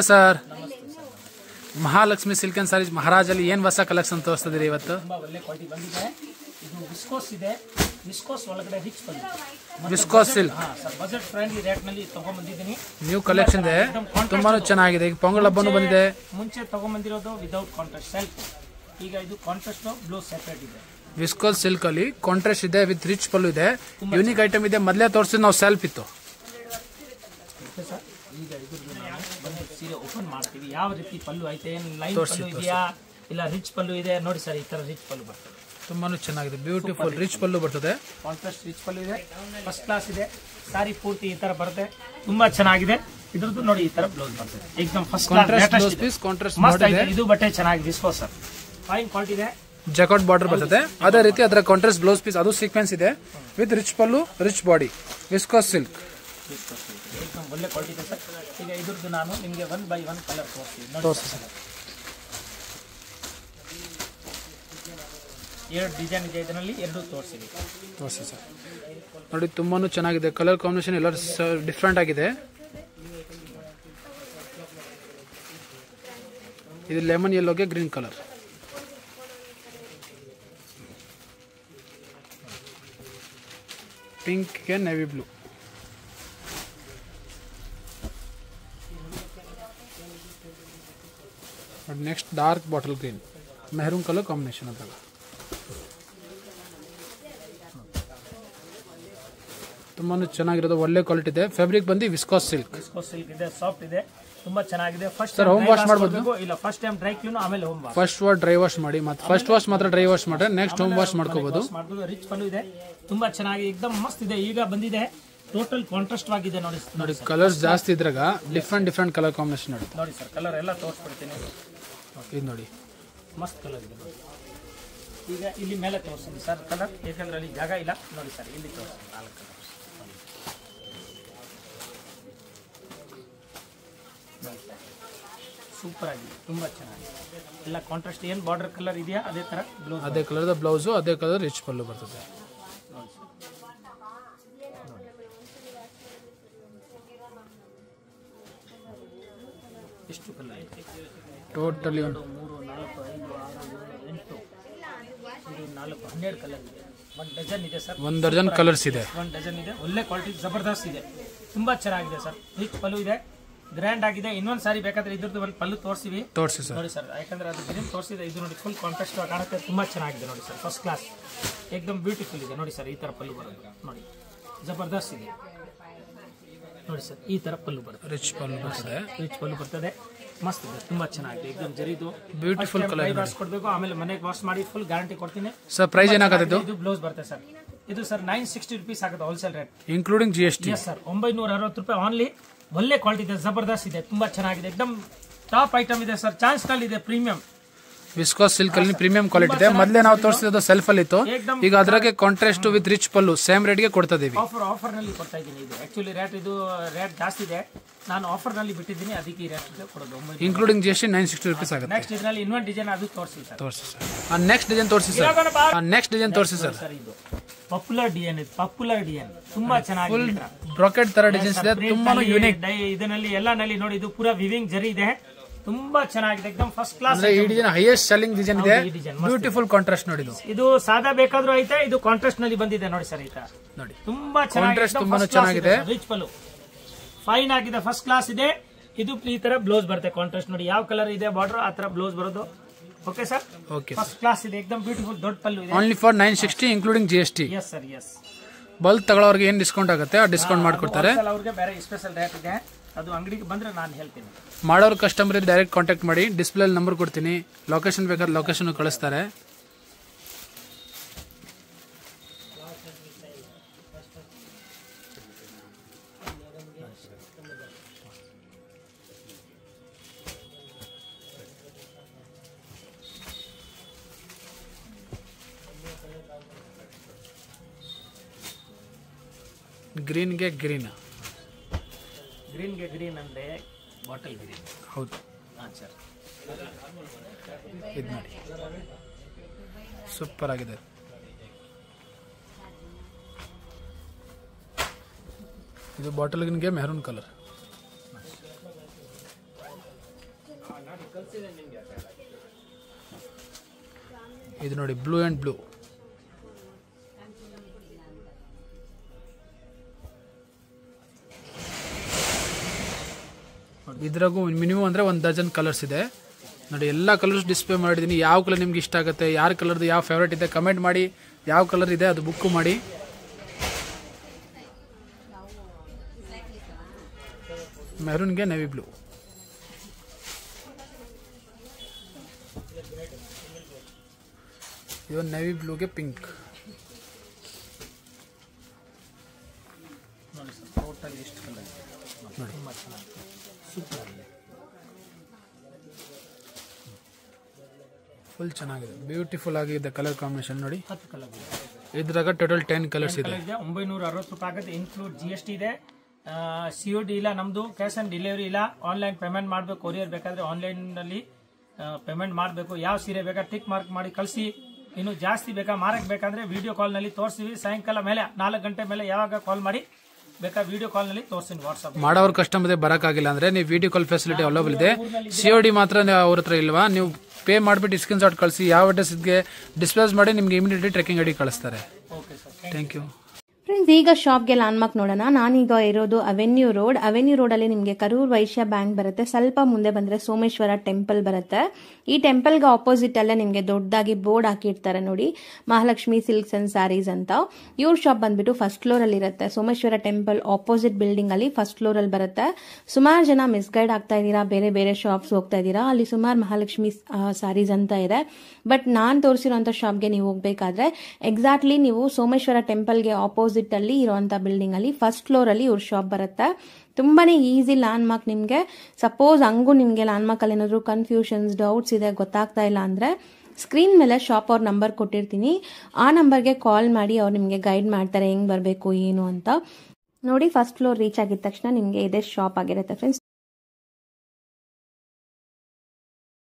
Sir, Mahalakshmi silk and saris ಮಹಾರಾಜಲ್ಲಿ ಏನು ಹೊಸ ಕಲೆಕ್ಷನ್ ತೋರಿಸ್ತಿದ್ದೀರಿ ಇವತ್ತು? ತುಂಬಾ ಒಳ್ಳೆ ಕ್ವಾಲಿಟಿ ಬಂದಿದೆ. ಇದು ವಿಸ್ಕೋಸ್ ಇದೆ, ವಿಸ್ಕೋಸ್ ಒಳಗಡೆ ರಿಚ್ ಬಂದಿದೆ. Viscose silk sir budget friendly rate ನಲ್ಲಿ ತಗೊಂಡ್ಬಂದಿದ್ದೀನಿ. ನ್ಯೂ ಕಲೆಕ್ಷನ್ ಇದೆ, ತುಂಬಾನು ಚೆನ್ನಾಗಿದೆ. ಈಗ ಪೊಂಗಲ್ ಹಬ್ಬನೂ ಬಂದಿದೆ. ಮುಂಚೆ ತಗೊಂಡ್ಬಂದಿರೋದು ವಿದೌಟ್ ಕಾಂಟ್ರಾಸ್ಟ್ ಸೆಲ್ಫ್, ಈಗ ಇದು ಕಾಂಟ್ರಾಸ್ಟ್ ಬ್ಲೌಸ್ ಸೆಪರೇಟ್ ಇದೆ. ವಿಸ್ಕೋಸ್ ಸಿಲ್ಕ್ ಅಲ್ಲಿ ಕಾಂಟ್ರಾಸ್ಟ್ ಇದೆ, ವಿತ್ ರಿಚ್ ಪಲ್ಲು ಇದೆ, ಯೂನಿಕ್ ಐಟಮ್ ಇದೆ. ಮೊದಲೇ ತೋರಿಸಿದ್ ನಾವು ಸೆಲ್ಫ್ ಇತ್ತು ಸರ್. ಈಗ ಇದು ಸೀರೆ ಓಪನ್ ಮಾಡ್ತೀವಿ. ಯಾವ ರೀತಿ ಪಲ್ಲು ಐತೆ, ಲೈನ್ ಪಲ್ಲು ಇದೆಯಾ ಇಲ್ಲ ರಿಚ್ ಪಲ್ಲು ಇದೆ ನೋಡಿ ಸರ್. ಈ ತರ ರಿಚ್ ಪಲ್ಲು ಬರ್ತದೆ, ತುಂಬಾನು ಚೆನ್ನಾಗಿದೆ. ಬ್ಯೂಟಿಫುಲ್ ರಿಚ್ ಪಲ್ಲು ಬರ್ತದೆ, ಕಾಂಟ್ರಾಸ್ಟ್ ರಿಚ್ ಪಲ್ಲು ಇದೆ, ಫಸ್ಟ್ ಕ್ಲಾಸ್ ಇದೆ. ಸಾರಿ ಪೂರ್ತಿ ಈ ತರ ಬರುತ್ತೆ, ತುಂಬಾ ಚೆನ್ನಾಗಿದೆ. ಇದ್ರದ್ದು ನೋಡಿ ಈ ತರ ಬ್ಲೌಸ್ ಬರ್ತದೆ, ಏಕದಮ್ ಫಸ್ಟ್ ಕ್ಲಾಸ್ ಕಾಂಟ್ರಾಸ್ಟ್ ಮಸ್ತ್ ಇದೆ. ಇದು ಬಟ್ಟೆ ಚೆನ್ನಾಗಿದೆ, ವಿಸ್ಕೋಸ್ ಸರ್, ಫೈನ್ ಕ್ವಾಲಿಟಿ ಇದೆ. ಜಕಾಟ್ ಬಾರ್ಡರ್ ಬರ್ತದೆ, ಅದೇ ರೀತಿ ಅದರ ಕಾಂಟ್ರಾಸ್ಟ್ ಬ್ಲೌಸ್ ಪೀಸ್ ಅದು ಸೀಕ್ವೆನ್ಸ್ ಇದೆ, with rich pallu, rich body, viscose silk. ಏಕದಮ್ ಒಳ್ಳೆ ಕ್ವಾಲಿಟಿ ಇದೆ ಸರ್. ಈಗ ಇದ್ರದ್ದು ನಾನು ನಿಮಗೆ 1 by 1 ಕಲರ್ ತೋರಿಸ್ತೀನಿ ಸರ್. 2 ಡಿಸೈನ್ ಇದೆ, ಇದರಲ್ಲಿ 2 ತೋರಿಸಿ ಸರ್. ನೋಡಿ ತುಂಬಾನು ಚೆನ್ನಾಗಿದೆ, ಕಲರ್ ಕಾಂಬಿನೇಷನ್ ಎಲ್ಲ ಡಿಫ್ರೆಂಟ್ ಆಗಿದೆ. ಇದು ಲೆಮನ್ ಯೆಲ್ಲೋಗೆ ಗ್ರೀನ್ ಕಲರ್, ಪಿಂಕ್ ಗೆ navy blue, next dark bottle green, maroon colour combination ಅದಾಗ. ತುಂಬಾನು ಚೆನ್ನಾಗಿರೋದು, ಒಳ್ಳೆ ಕ್ವಾಲಿಟಿ ಇದೆ. ಫ್ಯಾಬ್ರಿಕ್ ಬಂದು ವಿಸ್ಕೋಸ್ ಸಿಲ್ಕ್ ಇದೆ, ಸಾಫ್ಟ್ ಇದೆ, ತುಂಬಾ ಚೆನ್ನಾಗಿದೆ. ಫಸ್ಟ್ ಸರ್ ಹೋಮ್ ವಾಶ್ ಮಾಡಬಹುದು ಇಲ್ಲ, ಫಸ್ಟ್ ಟೈಮ್ ಡ್ರೈ ಕ್ಲೀನ್, ಆಮೇಲೆ home wash. First wash dry wash ಮಾಡಿ, ಮತ್ತೆ ಫಸ್ಟ್ ವಾಶ್ ಮಾತ್ರ ಡ್ರೈ ವಾಶ್ ಮಾಡ್ರೆ ನೆಕ್ಸ್ಟ್ ಹೋಮ್ ವಾಶ್ ಮಾಡ್ಕೋಬಹುದು. ರಿಚ್ ಪಲ್ಲು ಇದೆ, ತುಂಬಾ ಚೆನ್ನಾಗಿ ಏಕದಮ್ ಮಸ್ತ್ ಇದೆ. ಈಗ ಬಂದಿದೆ ಟೋಟಲ್ ಕಾಂಟ್ರಾಸ್ಟ್ ಆಗಿದೆ ನೋಡಿ. ನೋಡಿ ಕಲರ್ಸ್ ಜಾಸ್ತಿ ಇದ್ರಾಗ ಡಿಫ್ರೆಂಟ್ ಕಲರ್ ಕಾಂಬಿನೇಷನ್ ನೋಡಿ. ನೋಡಿ ಸರ್, ಕಲರ್ ಎಲ್ಲ ತೋರಿಸ್ಬಿಡ್ತೀನಿ. ಇದು ನೋಡಿ ಮಸ್ತ್ ಕಲರ್ ಇದೆ. ಈಗ ಇಲ್ಲಿ ಮೇಲೆ ತೋರಿಸ್ತೀನಿ ಸರ್ ಕಲರ್, ಯಾಕಂದ್ರೆ ಅಲ್ಲಿ ಜಾಗ ಇಲ್ಲ. ನೋಡಿ ಸರ್, ಇಲ್ಲಿ ತೋರಿಸ್ತೀನಿ 4 ಕಲರ್. ಸೂಪರ್ ಆಗಿದೆ, ತುಂಬಾ ಚೆನ್ನಾಗಿದೆ. ಎಲ್ಲ ಕಾಂಟ್ರಾಸ್ಟ್ ಏನು ಬಾರ್ಡರ್ ಕಲರ್ ಇದೆಯಾ ಅದೇ ತರ ಬ್ಲೌಸ್, ಅದೇ ಕಲರ್ ಬ್ಲೌಸು, ಅದೇ ಕಲರ್ ರಿಚ್ ಪಲ್ಲು ಬರ್ತದೆ. ಎಷ್ಟು ಕಲರ್ ಇದೆ ಟೋಟಲಿ 3, 4, 5, 6, 7, 8, 12 ಕಲರ್ ಇದೆ. 1 ಡಜನ್ ಇದೆ ಸರ್, 1 ಡಜನ್ ಕಲರ್ಸ್ ಇದೆ. 1 ಡಜನ್ ಇದೆ, ಒಳ್ಳೆ ಕ್ವಾಲಿಟಿ, ಜಬರ್ದಸ್ತ್ ಇದೆ, ತುಂಬಾ ಚೆನ್ನಾಗಿದೆ ಸರ್. ರಿಚ್ ಪಲ್ಲು ಇದೆ, ಗ್ರ್ಯಾಂಡ್ ಆಗಿದೆ. ಇನ್ನೊಂದು ಸಾರಿ ಬೇಕಾದ್ರೆ ಇದ್ರದ್ದು ಒಂದು ಪಲ್ಲು ತೋರಿಸಿ ಸರ್. ನೋಡಿ ಸರ್, ಯಾಕಂದ್ರೆ ಅದು ಗ್ರೀನ್ ತೋರಿಸಿದೆ. ಇದು ನೋಡಿ ಫುಲ್ ಕಾಂಟ್ರಾಸ್ಟ್ ಕಾಣುತ್ತೆ, ತುಂಬಾ ಚೆನ್ನಾಗಿದೆ ನೋಡಿ ಸರ್. ಫಸ್ಟ್ ಕ್ಲಾಸ್, ಏಕದಮ್ ಬ್ಯೂಟಿಫುಲ್ ಇದೆ ನೋಡಿ ಸರ್. ಈ ತರ ಪಲ್ಲು ಬರುತ್ತೆ ನೋಡಿ, ಜಬರ್ದಸ್ತ್ ಇದೆ ನೋಡಿ ಸರ್. ಈ ತರ ಪಲ್ಲು ಬರುತ್ತೆ, ರಿಚ್ ಪಲ್ಲು ಬರ್ತದೆ, ರಿಚ್ ಪಲ್ಲು ಬರ್ತದೆ, ಮಸ್ತ್ ಇದೆ, ತುಂಬಾ ಚೆನ್ನಾಗಿದೆ. ಏಕದಮ್ ಜರಿದು ಬ್ಯೂಟಿಫುಲ್ ಕಲರ್. ವಾಶ್ ಕೊಡಬೇಕು, ಆಮೇಲೆ ಮನೆಗೆ ವಾಶ್ ಮಾಡಿ ಫುಲ್ ಗ್ಯಾರಂಟಿ ಕೊಡ್ತೀನಿ ಸರ್. ಪ್ರೈಸ್ ಏನಾಗುತ್ತೆ ಇದು? ಬ್ಲೌಸ್ ಬರುತ್ತೆ ಸರ್, ಇದು ಸರ್ 960 ರೂಪೀಸ್ ಆಗುತ್ತೆ wholesale rate, including GST. Yes sir, 960 ರೂಪಾಯಿ ಆನ್ಲಿ. ಒಳ್ಳೆ ಕ್ವಾಲಿಟಿ ಇದೆ, ಜಬರ್ದಸ್ತ್ ಇದೆ, ತುಂಬಾ ಚೆನ್ನಾಗಿದೆ, ಏಕದಮ್ ಟಾಪ್ ಐಟಮ್ ಇದೆ ಸರ್. ಚಾನ್ಸ್ ನಲ್ಲಿ ಇದೆ, ಪ್ರೀಮಿಯಂ ವಿಸ್ಕೋಸ್ ಸಿಲ್ಕ್ ಅಲ್ಲಿ ಪ್ರೀಮಿಯಂ ಕ್ವಾಲಿಟಿ ಇದೆ. ಮೊದಲೇ ನಾವು ತೋರಿಸಿದ್ದು ಸೆಲ್ಫ್ ಅಲ್ಲಿ ಇತ್ತು, ಈಗ ಅದ್ರಾಗೆ contrast with rich pallu same rate ಗೆ ಕೊಡ್ತಾ ಇದೀವಿ. ಆಫರ್ ನಲ್ಲಿ ಕೊಡ್ತಾ ಇದ್ದೀನಿ. ಇದು ಆಕ್ಚುಲಿ ರೇಟ್ ಜಾಸ್ತಿ ಇದೆ, ನಾನು ಆಫರ್ ನಲ್ಲಿ ಬಿಟ್ಟಿದ್ದೀನಿ, ಅದಕ್ಕೆ ಈ ರೇಟ್ ಕೊಡೋದು. ಇನ್ಕ್ಲೂಡಿಂಗ್ GST 960 ರೂಪೀಸ್ ಆಗುತ್ತೆ. ನೆಕ್ಸ್ಟ್ ಇದರಲ್ಲಿ ಇನ್ನೊಂದು ಡಿಸೈನ್ ಅದು ತೋರಿಸಿ ಸರ್. ನೆಕ್ಸ್ಟ್ ಡಿಸೈನ್ ತೋರಿಸಿ ಸರ್. ಸರ್ ಇದು ಪಾಪ್ಯುಲರ್ ಡಿಸೈನ್ ಇದೆ, ಪಾಪ್ಯುಲರ್ ಡಿಸೈನ್ ತುಂಬಾ ಚೆನ್ನಾಗಿದೆ. ಬ್ರಾಕೆಟ್ ತರ ಡಿಸೈನ್ಸ್ ಇದೆ, ತುಂಬಾ ಯೂನಿಕ್. ಇದರಲ್ಲಿ ಎಲ್ಲ ನಲ್ಲಿ ನೋಡಿ, ಇದು ಪೂರಾ ವಿವಿಂಗ್ ಜರಿ ಇದೆ, ತುಂಬಾ ಚೆನ್ನಾಗಿದೆ, ಏಕದಮ್ ಫಸ್ಟ್ ಕ್ಲಾಸ್. ಈ ಡಿಸೈನ್ ಹೈಯೆಸ್ಟ್ ಸೆಲ್ಲಿಂಗ್ ಡಿಸೈನ್ ಇದೆ, ಬ್ಯೂಟಿಫುಲ್ ಕಾಂಟ್ರಾಸ್ಟ್ ನೋಡಿ. ಇದು ಸಾದಾ ಬೇಕಾದ್ರೂ ಐತೆ, ಇದು ಕಾಂಟ್ರಾಸ್ಟ್ ನಲ್ಲಿ ಬಂದಿದೆ ನೋಡಿ ಸರ್. ಈಗ ನೋಡಿ ತುಂಬಾ ಚೆನ್ನಾಗಿದೆ, ರಿಚ್ ಪಲ್ಲು ಫೈನ್ ಆಗಿದೆ, ಫಸ್ಟ್ ಕ್ಲಾಸ್ ಇದೆ. ಇದು ಈ ತರ ಬ್ಲೌಸ್ ಬರುತ್ತೆ, ಕಾಂಟ್ರಾಸ್ಟ್ ನೋಡಿ ಯಾವ ಕಲರ್ ಇದೆ ಬಾರ್ಡರ್ ಆ ತರ ಬ್ಲೌಸ್ ಬರೋದು. ಓಕೆ ಸರ್, ಫಸ್ಟ್ ಕ್ಲಾಸ್ ಇದೆ, ಏಕದಮ್ ಬ್ಯೂಟಿಫುಲ್ ದೊಡ್ಡ ಪಲ್ಲು ಇದೆ. Only for 960 including GST. Yes sir, yes. Bulk ತಗೊಳ್ಳೋರಿಗೆ ಏನ್ ಡಿಸ್ಕೌಂಟ್ ಆಗುತ್ತೆ ಆ ಡಿಸ್ಕೌಂಟ್ ಮಾಡ್ಕೊಡ್ತಾರೆ. ಅವ್ರಿಗೆ ಬೇರೆ ಸ್ಪೆಷಲ್ ರೇಟ್ ಇದೆ, ಅದು ಅಂಗಡಿಗೆ ಬಂದ್ರೆ ನಾನು ಹೇಳ್ತೀನಿ. ಮಾಡೋರು ಕಸ್ಟಮರ್ ಡೈರೆಕ್ಟ್ ಕಾಂಟ್ಯಾಕ್ಟ್ ಮಾಡಿ, ಡಿಸ್ಪ್ಲೇ ನಂಬರ್ ಕೊಡ್ತೀನಿ, ಲೊಕೇಶನ್ ಬೇಕಾದ್ರೆ ಲೊಕೇಶನ್ ಕಳಿಸ್ತಾರೆ. ಗ್ರೀನ್ಗೆ ಗ್ರೀನ್ ಅಂದ್ರೆ ಬಾಟಲ್ ಗ್ರೀನ್. ಹೌದು ಸರ್, ಇದು ನೋಡಿ ಸೂಪರ್ ಆಗಿದೆ. ಇದು ಬಾಟಲ್ ಗ್ರೀನ್ಗೆ ಮೆಹರೂನ್ ಕಲರ್. ಇದು ನೋಡಿ ಬ್ಲೂ ಅಂಡ್ ಬ್ಲೂ. ಇದ್ರಾಗೂ ಮಿನಿಮಮ್ ಅಂದ್ರೆ 1 ಡಜನ್ ಕಲರ್ಸ್ ಇದೆ ನೋಡಿ. ಎಲ್ಲ ಕಲರ್ಸ್ ಡಿಸ್ಪ್ಲೇ ಮಾಡಿದ್ದೀನಿ. ಯಾವ ಕಲರ್ ನಿಮ್ಗೆ ಇಷ್ಟ ಆಗುತ್ತೆ, ಯಾರ ಕಲರ್ದು ಯಾವ ಫೇವ್ರೇಟ್ ಇದೆ ಕಮೆಂಟ್ ಮಾಡಿ. ಯಾವ ಕಲರ್ ಇದೆ ಅದು ಬುಕ್ ಮಾಡಿ. ಮೆರೂನ್ಗೆ ನೆವಿ ಬ್ಲೂ. ಇವನ್ ನೆವಿ ಬ್ಲೂಗೆ ಪಿಂಕ್. ನೋಡಿ ಸರ್ ಟೋಟಲ್ ಎಷ್ಟು ಕಲರ್ ನೋಡಿ, ತುಂಬ ಚೆನ್ನಾಗಿದೆ, ಸೂಪರ್ ಆಗಿದೆ, ಫುಲ್ ಚೆನ್ನಾಗಿದೆ, ಬ್ಯೂಟಿಫುಲ್ ಆಗಿದೆ ಕಲರ್ ಕಾಂಬಿನೇಷನ್ ನೋಡಿ. 10 ಕಲರ್ ಇದೆ. ಇದ್ರಾಗ ಟೋಟಲ್ 10 ಕಲರ್ಸ್ ಇದೆ. 960 ರೂಪಾಯಿ ಆಗುತ್ತೆ. ಇನ್ಕ್ಲೂಡ್ GST ಇದೆ. COD ಇಲ್ಲ ನಮ್ದು, ಕ್ಯಾಶ್ ಆನ್ ಡೆಲಿವರಿ ಇಲ್ಲ. ಆನ್ಲೈನ್ ಪೇಮೆಂಟ್ ಮಾಡಬೇಕು. ಕೊರಿಯರ್ ಬೇಕಾದ್ರೆ ಆನ್ಲೈನ್ ನಲ್ಲಿ ಪೇಮೆಂಟ್ ಮಾಡಬೇಕು. ಯಾವ ಸೀರೆ ಬೇಕಾ ಟಿಕ್ ಮಾರ್ಕ್ ಮಾಡಿ ಕಳಿಸಿ. ಇನ್ನು ಜಾಸ್ತಿ ಬೇಕಾ ಮಾರಕ್ ಬೇಕಾದ್ರೆ ವಿಡಿಯೋ ಕಾಲ್ ನಲ್ಲಿ ತೋರಿಸ್ತೀವಿ. ಸಾಯಂಕಾಲ ಮೇಲೆ 4 ಗಂಟೆ ಮೇಲೆ ಯಾವಾಗ ಕಾಲ್ ಮಾಡಿ ಬೇಕಾ ವಿಡಿಯೋ ಕಾಲ್ ನಲ್ಲಿ ತೋರಿಸ್ತೀನಿ. ವಾಟ್ಸ್ಆಪ್ ಮಾಡೋರ್ ಕಸ್ಟಮರ್ ಬರಕ್ಕಾಗಿಲ್ಲ ಅಂದ್ರೆ ನೀವು ವಿಡಿಯೋ ಕಾಲ್ ಫೆಸಿಲಿಟಿ ಅವೈಲೇಬಲ್ ಇದೆ. COD ಮಾತ್ರ ಅವ್ರ ಹತ್ರ ಇಲ್ವಾ, ನೀವು ಪೇ ಮಾಡಿಬಿಟ್ಟು ಸ್ಕ್ರೀನ್ ಶಾಟ್ ಕಳಿಸಿ. ಯಾವ ಅಡ್ರೆಸ್ಗೆ ಡಿಸ್ಪ್ಲೇಸ್ ಮಾಡಿ ನಿಮ್ಗೆ ಇಮಿಡಿಯೇಟ್ಲಿ ಟ್ರೆಕಿಂಗ್ ಐಡಿ ಕಳಿಸ್ತಾರೆ. Okay sir, thank you. Friends, ಈಗ ಶಾಪ್ಗೆ ಲ್ಯಾಂಡ್ಮಾರ್ಕ್ ನೋಡೋಣ. ನಾನೀಗ ಇರೋದು ಅವೆನ್ಯೂ ರೋಡಲ್ಲಿ ನಿಮಗೆ ಕರೂರ್ ವೈಶ್ಯ ಬ್ಯಾಂಕ್ ಬರುತ್ತೆ. ಸ್ವಲ್ಪ ಮುಂದೆ ಬಂದ್ರೆ ಸೋಮೇಶ್ವರ ಟೆಂಪಲ್ ಬರುತ್ತೆ. ಈ ಟೆಂಪಲ್ಗೆ ಆಪೋಸಿಟ್ ಅಲ್ಲೇ ನಿಮಗೆ ದೊಡ್ಡದಾಗಿ ಬೋರ್ಡ್ ಹಾಕಿರ್ತಾರೆ ನೋಡಿ, ಮಹಾಲಕ್ಷ್ಮಿ ಸಿಲ್ಕ್ಸ್ ಅಂಡ್ ಸ್ಯಾರೀಸ್ ಅಂತ. ಇವ್ರ ಶಾಪ್ ಬಂದ್ಬಿಟ್ಟು ಫಸ್ಟ್ ಫ್ಲೋರ್ ಅಲ್ಲಿ ಇರುತ್ತೆ. ಸೋಮೇಶ್ವರ ಟೆಂಪಲ್ ಆಪೋಸಿಟ್ ಬಿಲ್ಡಿಂಗ್ ಅಲ್ಲಿ ಫಸ್ಟ್ ಫ್ಲೋರ್ ಅಲ್ಲಿ ಬರುತ್ತೆ. ಸುಮಾರು ಜನ ಮಿಸ್ಗೈಡ್ ಆಗ್ತಾ ಇದ್ದೀರಾ, ಬೇರೆ ಬೇರೆ ಶಾಪ್ಸ್ ಹೋಗ್ತಾ ಇದ್ದೀರಾ. ಅಲ್ಲಿ ಸುಮಾರು ಮಹಾಲಕ್ಷ್ಮಿ ಸ್ಯಾರೀಸ್ ಅಂತ ಇದೆ. ಬಟ್ ನಾನ್ ತೋರಿಸಿರುವಂತ ಶಾಪ್ಗೆ ನೀವು ಹೋಗ್ಬೇಕಾದ್ರೆ ಎಕ್ಸಾಕ್ಟ್ಲಿ ನೀವು ಸೋಮೇಶ್ವರ ಟೆಂಪಲ್ಗೆ ಆಪೋಸಿಟ್ ಅಲ್ಲಿ ಇರುವಂತ ಬಿಲ್ಡಿಂಗ್ ಅಲ್ಲಿ ಫಸ್ಟ್ ಫ್ಲೋರ್ ಅಲ್ಲಿ ಇವ್ರ ಶಾಪ್ ಬರುತ್ತೆ. ತುಂಬಾನೇ ಈಸಿ ಲ್ಯಾಂಡ್ ಮಾರ್ಕ್ ನಿಮ್ಗೆ. ಸಪೋಸ್ ಹಂಗೂ ನಿಮ್ಗೆ ಲ್ಯಾಂಡ್ ಮಾರ್ಕ್ ಅಲ್ಲಿ ಏನಾದ್ರು ಕನ್ಫ್ಯೂಷನ್ಸ್ ಡೌಟ್ಸ್ ಇದೆ, ಗೊತ್ತಾಗ್ತಾ ಇಲ್ಲ ಅಂದ್ರೆ ಸ್ಕ್ರೀನ್ ಮೇಲೆ ಶಾಪ್ ಅವ್ರ ನಂಬರ್ ಕೊಟ್ಟಿರ್ತೀನಿ. ಆ ನಂಬರ್ಗೆ ಕಾಲ್ ಮಾಡಿ ಅವ್ರು ನಿಮ್ಗೆ ಗೈಡ್ ಮಾಡ್ತಾರೆ ಹೆಂಗ್ ಬರಬೇಕು ಏನು ಅಂತ. ನೋಡಿ, ಫಸ್ಟ್ ಫ್ಲೋರ್ ರೀಚ್ ಆಗಿದ ತಕ್ಷಣ ನಿಮ್ಗೆ ಇದೇ ಶಾಪ್ ಆಗಿರುತ್ತೆ ಫ್ರೆಂಡ್ಸ್.